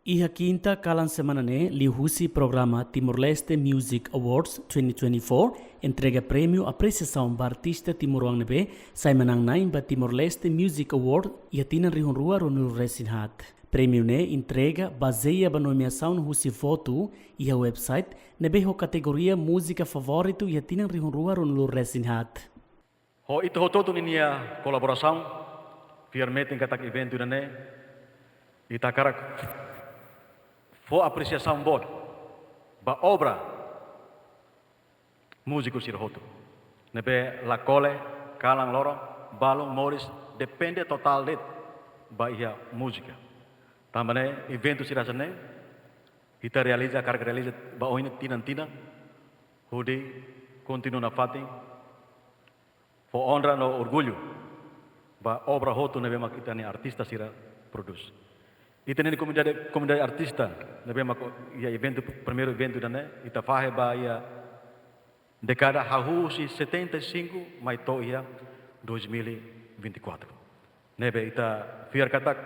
Iha quinta kalan semana ne lihusi programa Timor-Leste Music Awards 2024 entrega prêmio apreciação para artista Timor nebe sai menang naim ba Timor-Leste Music Award ia tinan rihun rua ronu resinhat. Prêmio ne entrega baseia ba nomeação husi foto iha website nebe ho kategoria música favorito ia tinan rihun rua ronu resinhat. Ho itu ho todo ninia colaboração firmamente em katak evento ne ita karak for apreciação boa ba obra músico sirhoto nebe la cole kalang loro balong moris depende total det ba ia música tambane evento sirasane kita realiza karga realiza ba oin tinan hudi continua na fati for honra no orgulho ba obra hoto nebe mak itani artista sira produce. Ita nini comunidade artista, nebe mak ia evento primeiro evento dane ita fahe ba ia decada hahusi 75 mai to ia 2024. Nebe ita fiar katak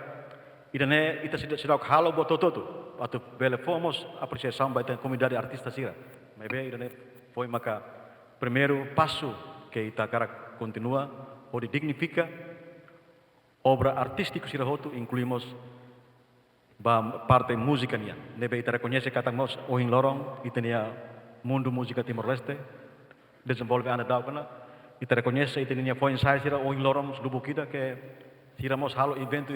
idane ita sidok halo botototo atau bele fomos apreciação ba ita comunidade artista sira. Nebe idane foi maka primeiro passo que ita karak continua ou dignifica obra artística sira hotu incluímos ba parte música nia nebe ita reconhece katang mos ohin lorong itania mundo música Timor-Leste desenvolve ana daukana ita reconhece itania foi ensaio sira ohin lorong lubu kita que sira mos halo evento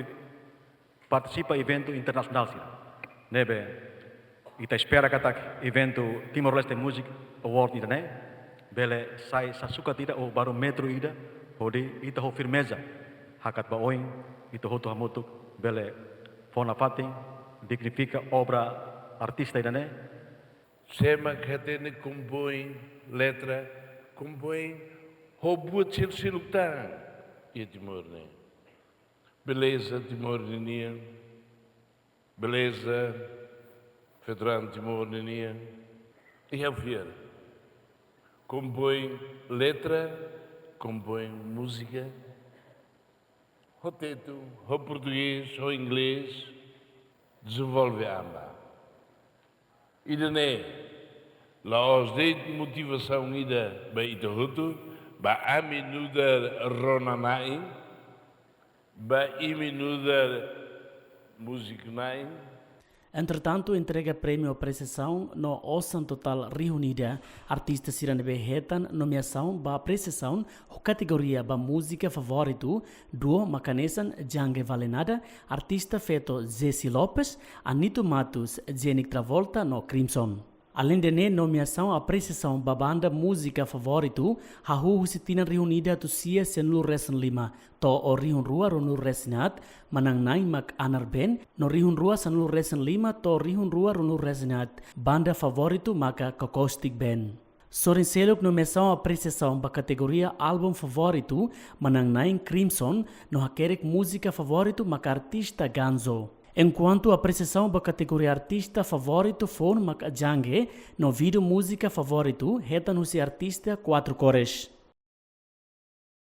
participa evento internacional sira nebe ita espera katak evento Timor-Leste Music Award ida ne bele sai sasuka tida o barometro ida hodi ita ho firmeza hakat ba ohin ita ho to hamutuk bele Fona fating dignifica obra artista idane. Sema katene compõe letra, compõe robô silsiluktan e Timor-ne. Beleza Timor-ne, beleza Federal Timor-ne. E a ver, compõe letra, compõe música. O teto, o português, o inglês, desenvolve a amba. E daí, lá os de motivação ida ba ita hutu, ba aminuda ronanai, ba iminuda musicnai. Entretanto, entrega prêmio apreciação no Osan Total reunida, artista siranebe hetan nomeação ba apreciação o categoria ba música favorito duo makanesan Jange Valenada, artista feito Zesi Lopes, Anito Matos, Jenik Travolta no Crimson. Além de nomeação apreciação ba banda música favorito, hahu husitina reunida tu sia senlu resen lima, to o rihun rua ronu resinat, manang nai mak anar ben, no rihun rua senlu resen lima to rihun rua ronu resinat, banda favorito maka Cocostic Band. Sorin seluk nomeação apreciação ba categoria álbum favorito, manang nai Crimson, no hakerek música favorito maka artista Ganzo. Enquanto a apreciação da categoria artista favorito for Mac Jange, no vídeo música favorito, reta no artista 4 cores.